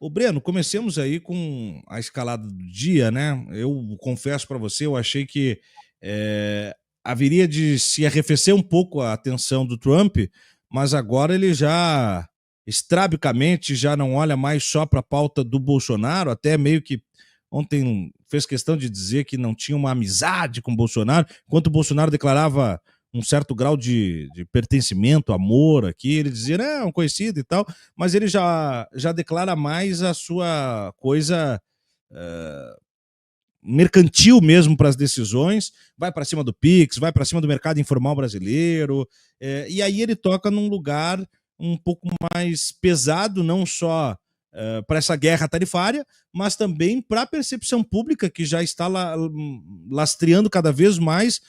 Ô Breno, comecemos aí com a escalada do dia, né? Eu confesso para você, eu achei que haveria de se arrefecer um pouco a atenção do Trump, mas agora ele já estrabicamente já não olha mais só para a pauta do Bolsonaro, até meio que ontem fez questão de dizer que não tinha uma amizade com o Bolsonaro, enquanto o Bolsonaro declarava um certo grau de pertencimento, amor aqui, ele dizia, não, conhecido e tal, mas ele já declara mais a sua coisa uh, mercantil mesmo para as decisões, vai para cima do Pix, vai para cima do mercado informal brasileiro, e aí ele toca num lugar um pouco mais pesado, não só para essa guerra tarifária, mas também para a percepção pública que já está lastreando cada vez mais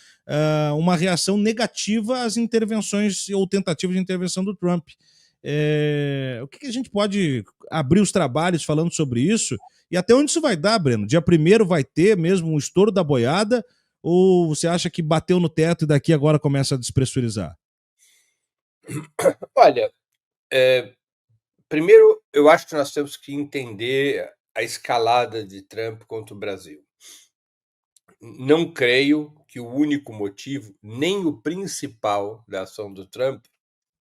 uma reação negativa às intervenções ou tentativas de intervenção do Trump. O que a gente pode abrir os trabalhos falando sobre isso? E até onde isso vai dar, Breno? Dia 1º vai ter mesmo um estouro da boiada? Ou você acha que bateu no teto e daqui agora começa a despressurizar? Olha, primeiro eu acho que nós temos que entender a escalada de Trump contra o Brasil. Não creio que o único motivo, nem o principal da ação do Trump,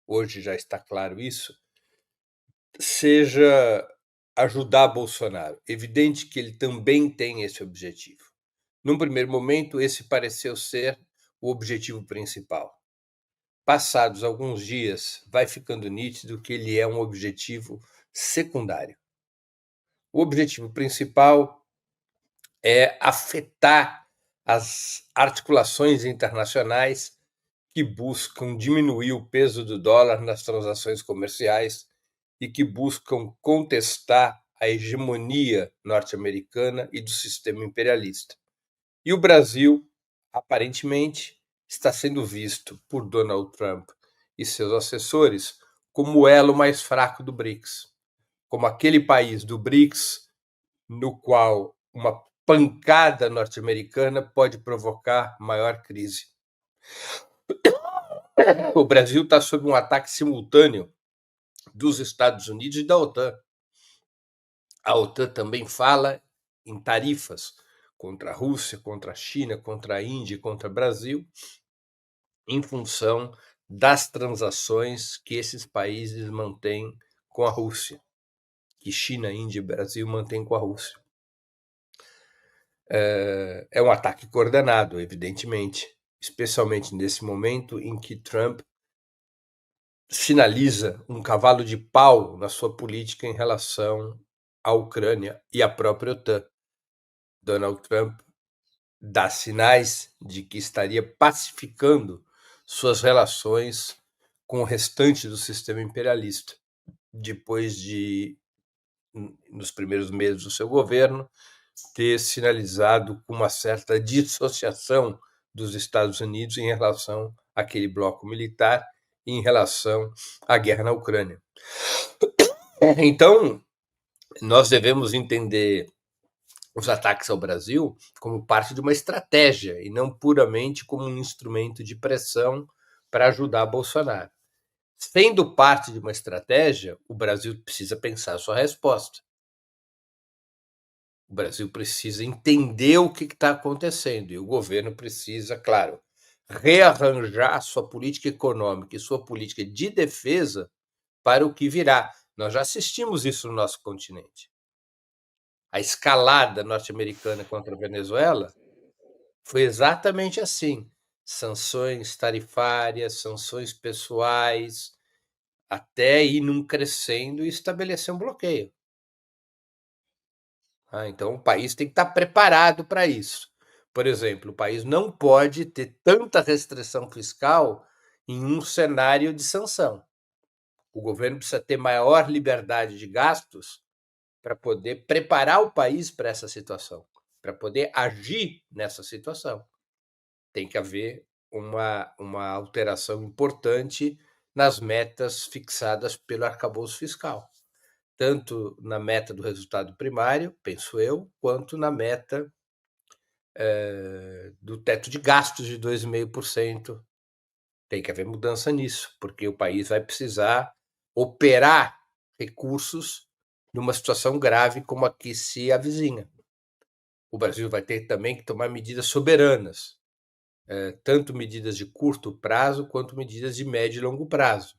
hoje já está claro isso, seja ajudar Bolsonaro. Evidente que ele também tem esse objetivo. Num primeiro momento, esse pareceu ser o objetivo principal. Passados alguns dias, vai ficando nítido que ele é um objetivo secundário. O objetivo principal é afetar as articulações internacionais que buscam diminuir o peso do dólar nas transações comerciais e que buscam contestar a hegemonia norte-americana e do sistema imperialista. E o Brasil, aparentemente, está sendo visto por Donald Trump e seus assessores como o elo mais fraco do BRICS, como aquele país do BRICS no qual uma pancada norte-americana pode provocar maior crise. O Brasil está sob um ataque simultâneo dos Estados Unidos e da OTAN. A OTAN também fala em tarifas contra a Rússia, contra a China, contra a Índia e contra o Brasil, em função das transações que esses países mantêm com a Rússia, que China, Índia e Brasil mantêm com a Rússia. É um ataque coordenado, evidentemente, especialmente nesse momento em que Trump sinaliza um cavalo de pau na sua política em relação à Ucrânia e à própria OTAN. Donald Trump dá sinais de que estaria pacificando suas relações com o restante do sistema imperialista, depois de, nos primeiros meses do seu governo, ter sinalizado com uma certa dissociação dos Estados Unidos em relação àquele bloco militar e em relação à guerra na Ucrânia. Então, nós devemos entender os ataques ao Brasil como parte de uma estratégia e não puramente como um instrumento de pressão para ajudar Bolsonaro. Sendo parte de uma estratégia, o Brasil precisa pensar a sua resposta. O Brasil precisa entender o que está acontecendo e o governo precisa, claro, rearranjar sua política econômica e sua política de defesa para o que virá. Nós já assistimos isso no nosso continente. A escalada norte-americana contra a Venezuela foi exatamente assim. Sanções tarifárias, sanções pessoais, até ir num crescendo e estabelecer um bloqueio. Então, o país tem que estar preparado para isso. Por exemplo, o país não pode ter tanta restrição fiscal em um cenário de sanção. O governo precisa ter maior liberdade de gastos para poder preparar o país para essa situação, para poder agir nessa situação. Tem que haver uma alteração importante nas metas fixadas pelo arcabouço fiscal, tanto na meta do resultado primário, penso eu, quanto na meta do teto de gastos de 2,5%. Tem que haver mudança nisso, porque o país vai precisar operar recursos numa situação grave como a que se avizinha. O Brasil vai ter também que tomar medidas soberanas, tanto medidas de curto prazo quanto medidas de médio e longo prazo.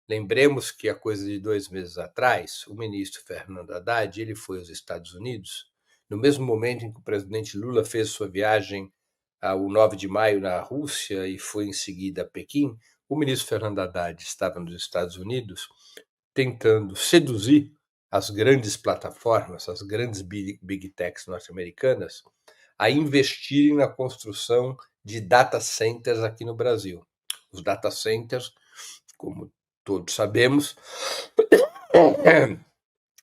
Lembremos que há coisa de 2 meses atrás, o ministro Fernando Haddad ele foi aos Estados Unidos, no mesmo momento em que o presidente Lula fez sua viagem ao 9 de maio na Rússia e foi em seguida a Pequim, o ministro Fernando Haddad estava nos Estados Unidos tentando seduzir as grandes plataformas, as grandes big techs norte-americanas, a investirem na construção de data centers aqui no Brasil. Os data centers, como todos sabemos,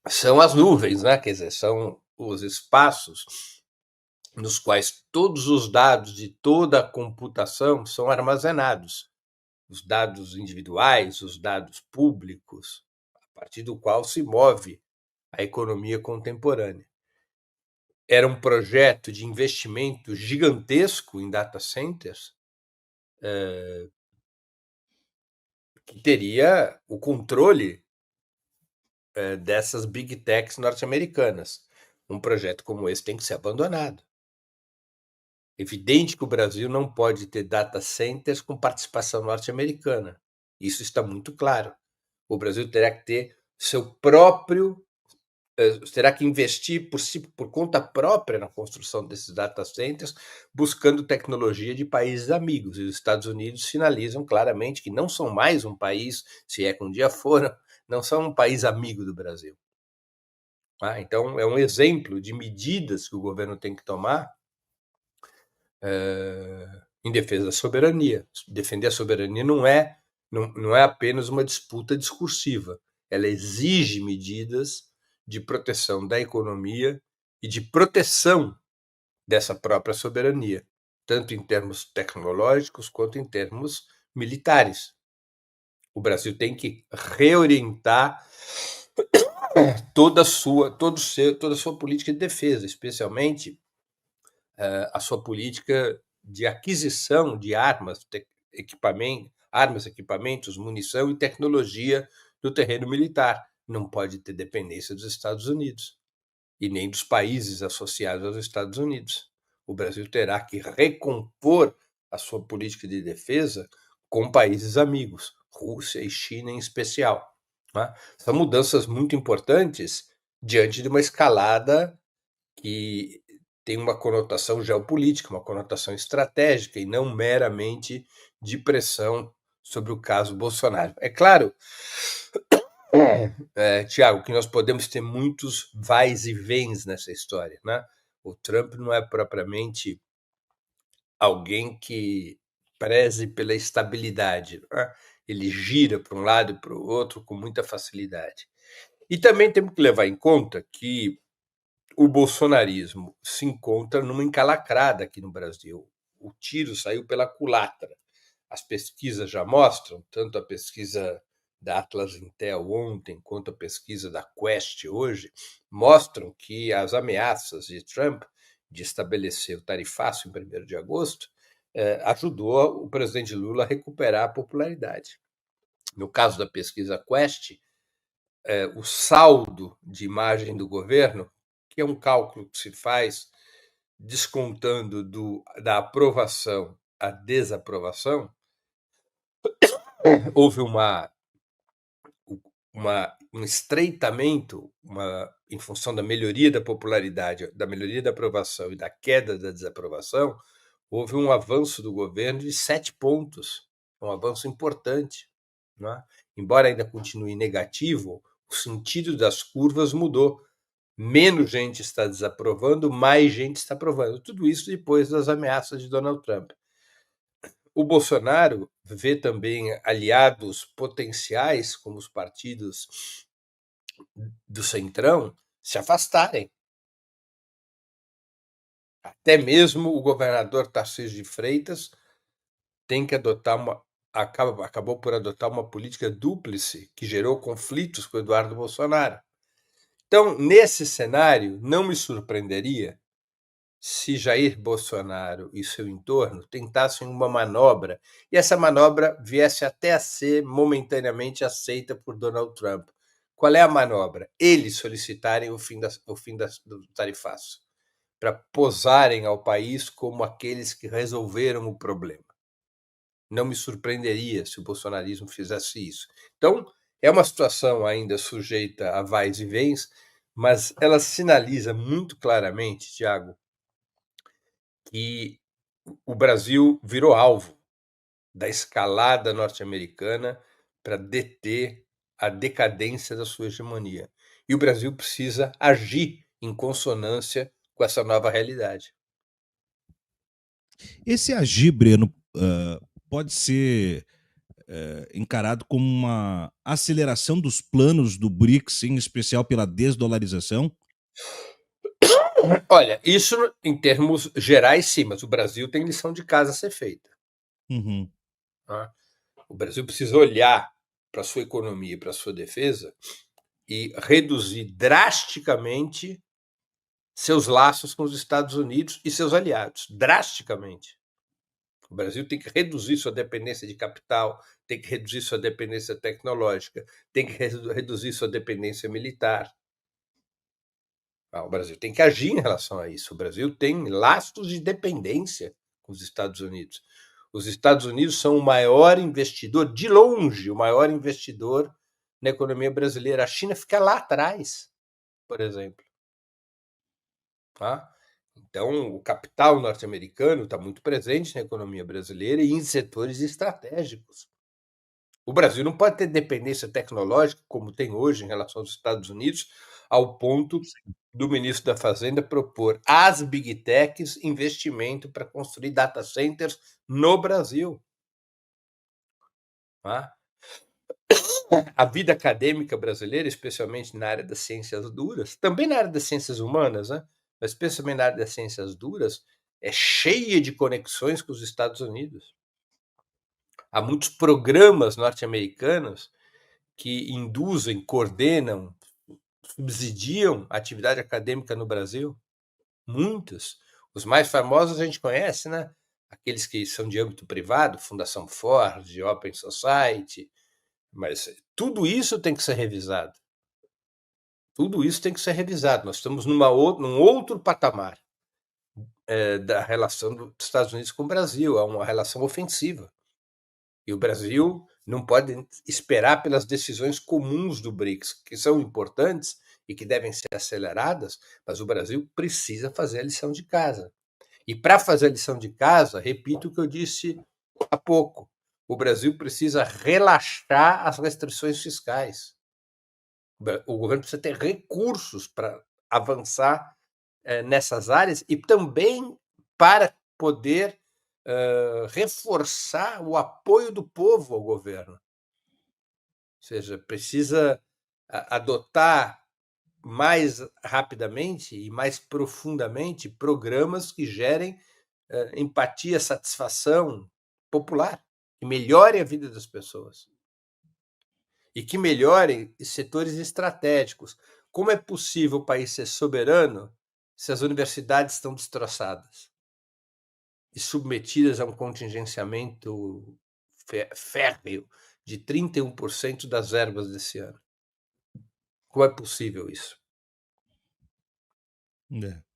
são as nuvens, né? Quer dizer, são os espaços nos quais todos os dados de toda a computação são armazenados. Os dados individuais, os dados públicos, a partir do qual se move a economia contemporânea. Era um projeto de investimento gigantesco em data centers, que teria o controle dessas big techs norte-americanas. Um projeto como esse tem que ser abandonado. Evidente que o Brasil não pode ter data centers com participação norte-americana. Isso está muito claro. O Brasil terá que ter seu próprio, terá que investir por conta própria na construção desses data centers, buscando tecnologia de países amigos. E os Estados Unidos sinalizam claramente que não são mais um país, se é que um dia foram, não são um país amigo do Brasil. Então, é um exemplo de medidas que o governo tem que tomar em defesa da soberania. Defender a soberania não é apenas uma disputa discursiva. Ela exige medidas de proteção da economia e de proteção dessa própria soberania, tanto em termos tecnológicos quanto em termos militares. O Brasil tem que reorientar toda a sua política de defesa, especialmente a sua política de aquisição de armas, equipamentos, munição e tecnologia no terreno militar. Não pode ter dependência dos Estados Unidos e nem dos países associados aos Estados Unidos. O Brasil terá que recompor a sua política de defesa com países amigos, Rússia e China em especial. São mudanças muito importantes diante de uma escalada que tem uma conotação geopolítica, uma conotação estratégica e não meramente de pressão sobre o caso Bolsonaro. É claro, Tiago, que nós podemos ter muitos vais e vens nessa história, né? O Trump não é propriamente alguém que preze pela estabilidade, né? Ele gira para um lado e para o outro com muita facilidade. E também temos que levar em conta que o bolsonarismo se encontra numa encalacrada aqui no Brasil. O tiro saiu pela culatra. As pesquisas já mostram, tanto a pesquisa da Atlas Intel ontem, quanto a pesquisa da Quest hoje, mostram que as ameaças de Trump de estabelecer o tarifaço em 1º de agosto ajudou o presidente Lula a recuperar a popularidade. No caso da pesquisa Quest, o saldo de imagem do governo, que é um cálculo que se faz descontando da aprovação à desaprovação, houve um estreitamento em função da melhoria da popularidade, da melhoria da aprovação e da queda da desaprovação, houve um avanço do governo de 7 pontos, um avanço importante. Né? Embora ainda continue negativo, o sentido das curvas mudou. Menos gente está desaprovando, mais gente está aprovando. Tudo isso depois das ameaças de Donald Trump. O Bolsonaro vê também aliados potenciais, como os partidos do Centrão, se afastarem. Até mesmo o governador Tarcísio de Freitas tem que acabou por adotar uma política dúplice que gerou conflitos com Eduardo Bolsonaro. Então, nesse cenário, não me surpreenderia se Jair Bolsonaro e seu entorno tentassem uma manobra e essa manobra viesse até a ser momentaneamente aceita por Donald Trump, Qual é a manobra? Eles solicitarem o fim do tarifaço, para posarem ao país como aqueles que resolveram o problema. Não me surpreenderia se o bolsonarismo fizesse isso. Então, é uma situação ainda sujeita a vais e vens, mas ela sinaliza muito claramente, Tiago, que o Brasil virou alvo da escalada norte-americana para deter a decadência da sua hegemonia. E o Brasil precisa agir em consonância com essa nova realidade. Esse agir, Breno, pode ser encarado como uma aceleração dos planos do BRICS, em especial pela desdolarização? Olha, isso em termos gerais, sim, mas o Brasil tem lição de casa a ser feita. Uhum. Tá? O Brasil precisa olhar para a sua economia e para a sua defesa e reduzir drasticamente seus laços com os Estados Unidos e seus aliados. Drasticamente. O Brasil tem que reduzir sua dependência de capital, tem que reduzir sua dependência tecnológica, tem que reduzir sua dependência militar. O Brasil tem que agir em relação a isso. O Brasil tem laços de dependência com os Estados Unidos. Os Estados Unidos são o maior investidor, de longe, o maior investidor na economia brasileira. A China fica lá atrás, por exemplo. Tá? Então, o capital norte-americano está muito presente na economia brasileira e em setores estratégicos. O Brasil não pode ter dependência tecnológica, como tem hoje em relação aos Estados Unidos, ao ponto do ministro da Fazenda propor às Big Techs investimento para construir data centers no Brasil. Tá? A vida acadêmica brasileira, especialmente na área das ciências duras, também na área das ciências humanas, né? Mas especialmente na área das ciências duras, é cheia de conexões com os Estados Unidos. Há muitos programas norte-americanos que induzem, coordenam, subsidiam a atividade acadêmica no Brasil. Muitos. Os mais famosos a gente conhece, né? Aqueles que são de âmbito privado, Fundação Ford, Open Society, mas tudo isso tem que ser revisado. Tudo isso tem que ser revisado. Nós estamos num outro patamar da relação dos Estados Unidos com o Brasil. É uma relação ofensiva. E o Brasil não pode esperar pelas decisões comuns do BRICS, que são importantes e que devem ser aceleradas, mas o Brasil precisa fazer a lição de casa. E para fazer a lição de casa, repito o que eu disse há pouco, o Brasil precisa relaxar as restrições fiscais. O governo precisa ter recursos para avançar nessas áreas e também para poder reforçar o apoio do povo ao governo. Ou seja, precisa adotar mais rapidamente e mais profundamente programas que gerem empatia, satisfação popular, que melhorem a vida das pessoas. E que melhorem setores estratégicos. Como é possível o país ser soberano se as universidades estão destroçadas e submetidas a um contingenciamento férreo de 31% das verbas desse ano? Como é possível isso? É.